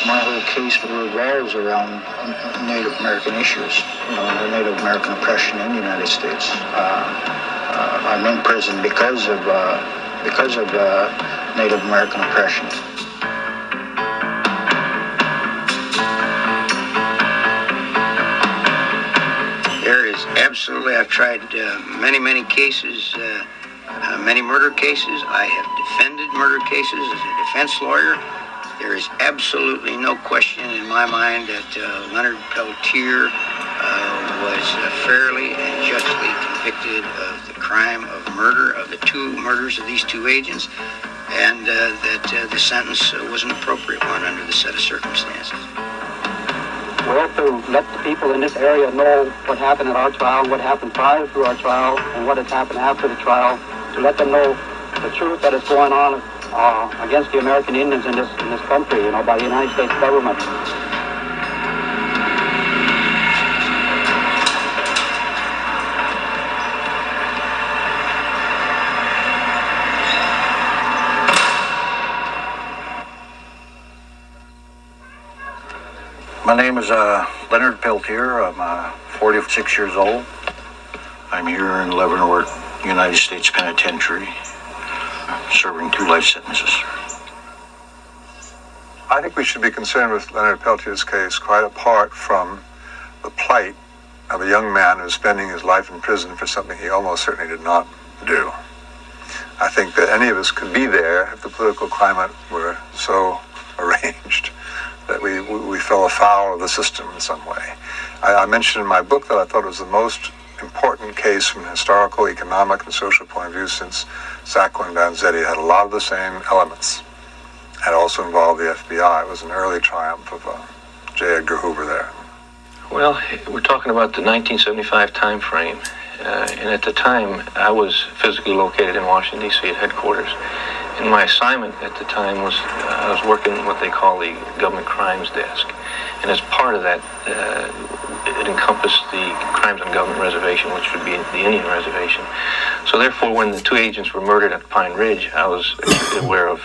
My whole case revolves around Native American issues, the Native American oppression in the United States. I'm in prison because of Native American oppression. There is absolutely, I've tried many cases, many murder cases. I have defended murder cases as a defense lawyer. There is absolutely no question in my mind that Leonard Peltier was fairly and justly convicted of the crime of murder, of the two murders of these two agents, and that the sentence was an appropriate one under the set of circumstances. We have to let the people in this area know what happened at our trial, what happened prior to our trial, and what has happened after the trial, to let them know the truth that is going on against the American Indians in this country, by the United States government. My name is Leonard Peltier. I'm 46 years old. I'm here in Leavenworth, United States Penitentiary, serving 2 life sentences. I think we should be concerned with Leonard Peltier's case quite apart from the plight of a young man who's spending his life in prison for something he almost certainly did not do. I think that any of us could be there if the political climate were so arranged that we fell afoul of the system in some way. I mentioned in my book that I thought it was the most important case from a historical, economic, and social point of view since Sacco and Vanzetti. It had a lot of the same elements. It also involved the FBI. It was an early triumph of J. Edgar Hoover there. Well, we're talking about the 1975 time frame, and at the time I was physically located in Washington, D.C. at headquarters. And my assignment at the time was I was working what they call the Government Crimes Desk. And as part of that, it encompassed the Crimes on Government Reservation, which would be the Indian Reservation. So therefore, when the 2 agents were murdered at Pine Ridge, I was aware of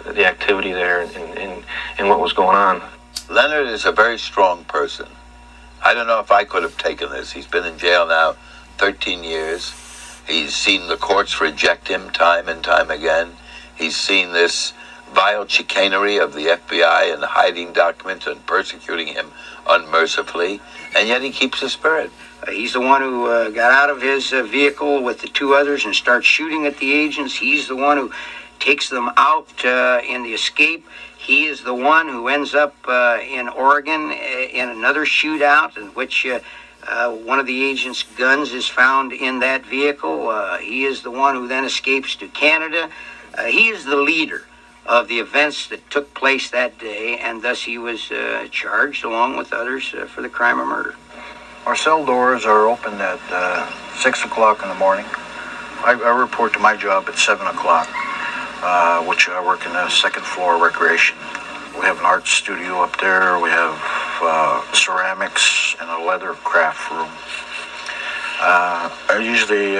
the activity there and what was going on. Leonard is a very strong person. I don't know if I could have taken this. He's been in jail now 13 years. He's seen the courts reject him time and time again. He's seen this vile chicanery of the FBI and hiding documents and persecuting him unmercifully, and yet he keeps his spirit. He's the one who got out of his vehicle with the 2 others and starts shooting at the agents. He's the one who takes them out in the escape. He is the one who ends up in Oregon in another shootout in which one of the agent's guns is found in that vehicle. He is the one who then escapes to Canada. He is the leader of the events that took place that day, and thus he was charged along with others for the crime of murder. Our cell doors are open at 6 o'clock in the morning. I report to my job at 7 o'clock, which I work in the 2nd floor recreation. We have an art studio up there. We have ceramics and a leather craft room. I usually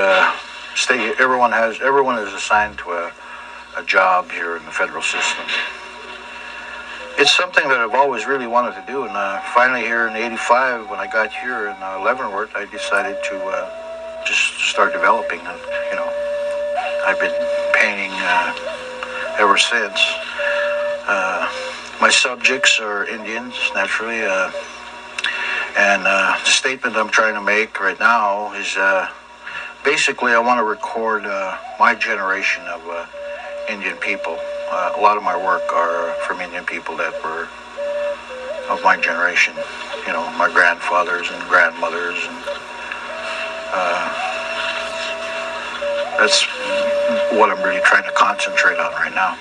stay. Everyone is assigned to a job here in the federal system. It's something that I've always really wanted to do, and finally here in '85, when I got here in Leavenworth, I decided to just start developing. And I've been painting ever since. My subjects are Indians, naturally, and the statement I'm trying to make right now is basically I want to record my generation of Indian people. A lot of my work are from Indian people that were of my generation, my grandfathers and grandmothers, and that's what I'm really trying to concentrate on right now.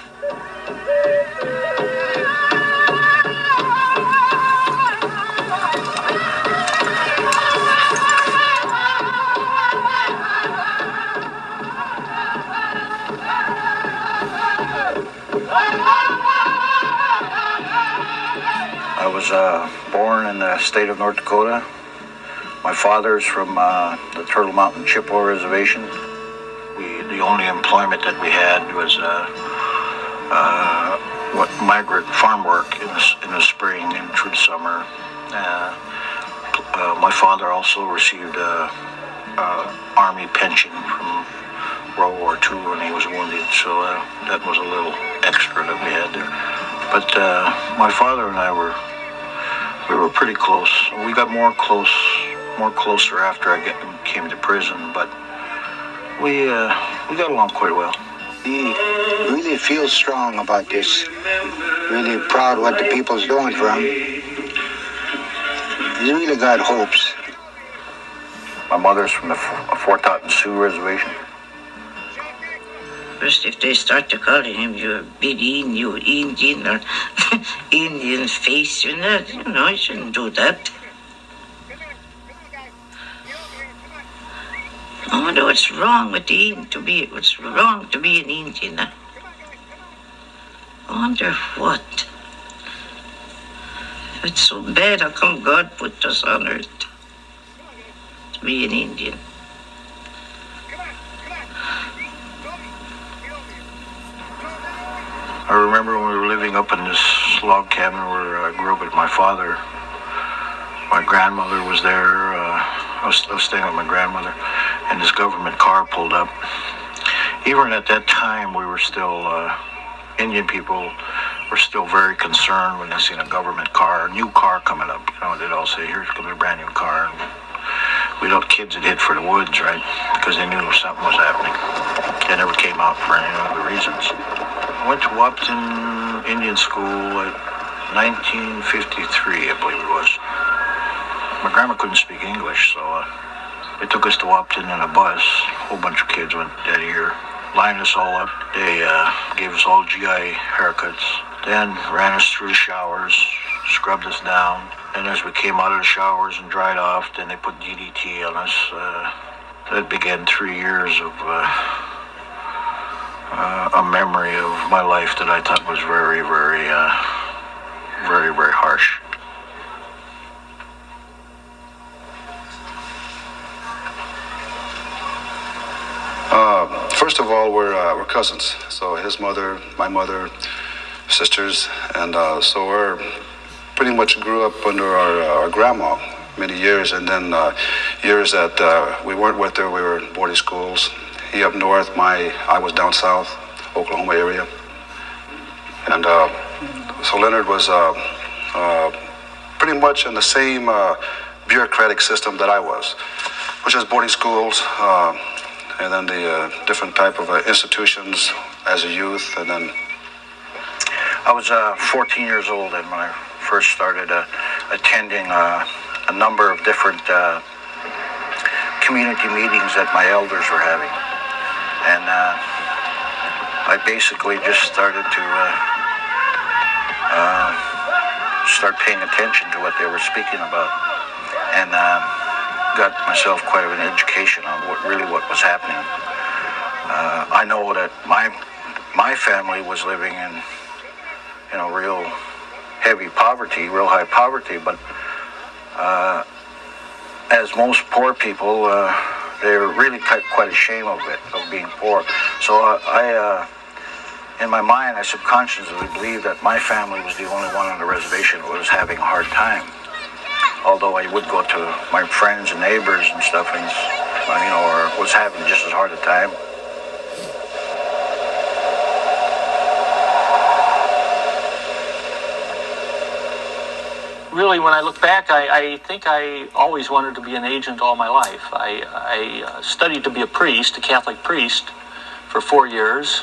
I was born in the state of North Dakota. My father's from the Turtle Mountain Chippewa Reservation. The only employment that we had was migrant farm work in the My father also received a Army pension from World War II when he was wounded, so that was a little extra that we had there. But my father and I were pretty close. We got more closer after I came to prison, but we got along quite well. He really feels strong about this. Really proud what the people's doing for him. He's really got hopes. My mother's from the Fort Totten Sioux Reservation. First, if they start to calling him you Indian, you Indian, or Indian face, you know, you shouldn't do that. I wonder what's wrong with what's wrong to be an Indian, huh? I wonder what. If it's so bad, how come God put us on earth to be an Indian? I remember when we were living up in this log cabin where I grew up with my father. My grandmother was there. I was staying with my grandmother, and this government car pulled up. Even at that time, we were still, Indian people were still very concerned when they seen a government car, a new car coming up. You know, they'd all say, here's going to be a brand new car. And we thought kids would hit for the woods, right? Because they knew something was happening. They never came out for any other reasons. I went to Wapton Indian School at 1953, I believe it was. My grandma couldn't speak English, so they took us to Wapton in a bus. A whole bunch of kids went that year, lined us all up. They gave us all GI haircuts, then ran us through the showers, scrubbed us down. And as we came out of the showers and dried off, then they put DDT on us. That began 3 years of a memory of my life that I thought was very, very, very, very harsh. First of all, we're cousins. So his mother, my mother, sisters, and so we're pretty much grew up under our grandma many years, and then years that we weren't with her, we were in boarding schools. He up north, I was down south, Oklahoma area, and so Leonard was pretty much in the same bureaucratic system that I was, which is boarding schools. And then the different type of institutions as a youth, and then I was 14 years old and when I first started attending a number of different community meetings that my elders were having, and I basically just started to start paying attention to what they were speaking about, and got myself quite of an education on what was happening. I know that my family was living in, you know, real heavy poverty, real high poverty, but as most poor people, they're really quite ashamed of it, of being poor. So I in my mind, I subconsciously believed that my family was the only one on the reservation that was having a hard time. Although I would go to my friends and neighbors and stuff, and you know, or was having just as hard a time. Really, when I look back, I think I always wanted to be an agent all my life. I studied to be a priest, a Catholic priest, for 4 years,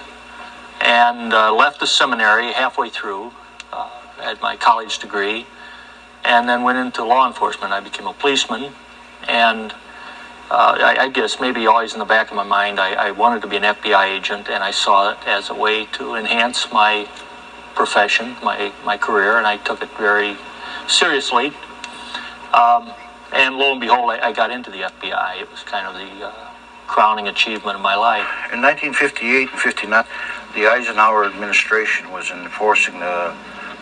and left the seminary halfway through, had my college degree, and then went into law enforcement. I became a policeman, and I guess maybe always in the back of my mind, I wanted to be an FBI agent, and I saw it as a way to enhance my profession, my career, and I took it very seriously. And lo and behold, I got into the FBI. It was kind of the crowning achievement of my life. In 1958 and 59, the Eisenhower administration was enforcing the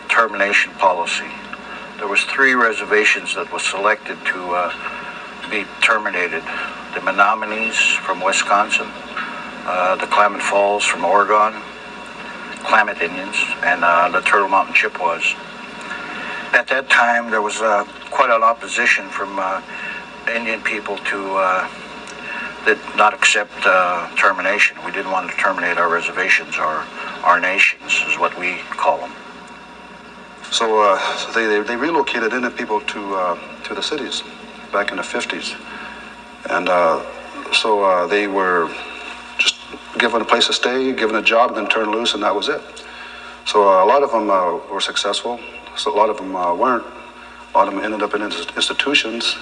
termination policy. There was 3 reservations that were selected to be terminated. The Menominees from Wisconsin, the Klamath Falls from Oregon, Klamath Indians, and the Turtle Mountain Chippewas. At that time, there was quite an opposition from Indian people to did not accept termination. We didn't want to terminate our reservations, or our nations is what we call them. So they relocated Indian people to the cities back in the 50s. And so they were just given a place to stay, given a job, then turned loose, and that was it. So a lot of them were successful. So a lot of them weren't. A lot of them ended up in institutions.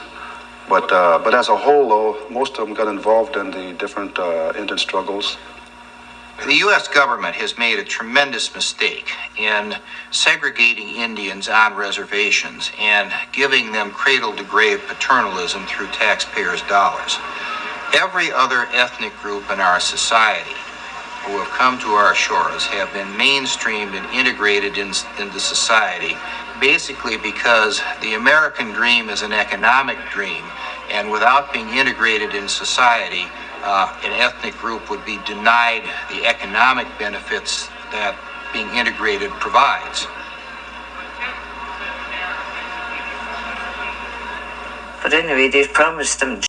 But as a whole, though, most of them got involved in the different Indian struggles. The U.S. government has made a tremendous mistake in segregating Indians on reservations and giving them cradle-to-grave paternalism through taxpayers' dollars. Every other ethnic group in our society who have come to our shores have been mainstreamed and integrated into society, basically because the American dream is an economic dream, and without being integrated in society, an ethnic group would be denied the economic benefits that being integrated provides. But anyway, they've promised them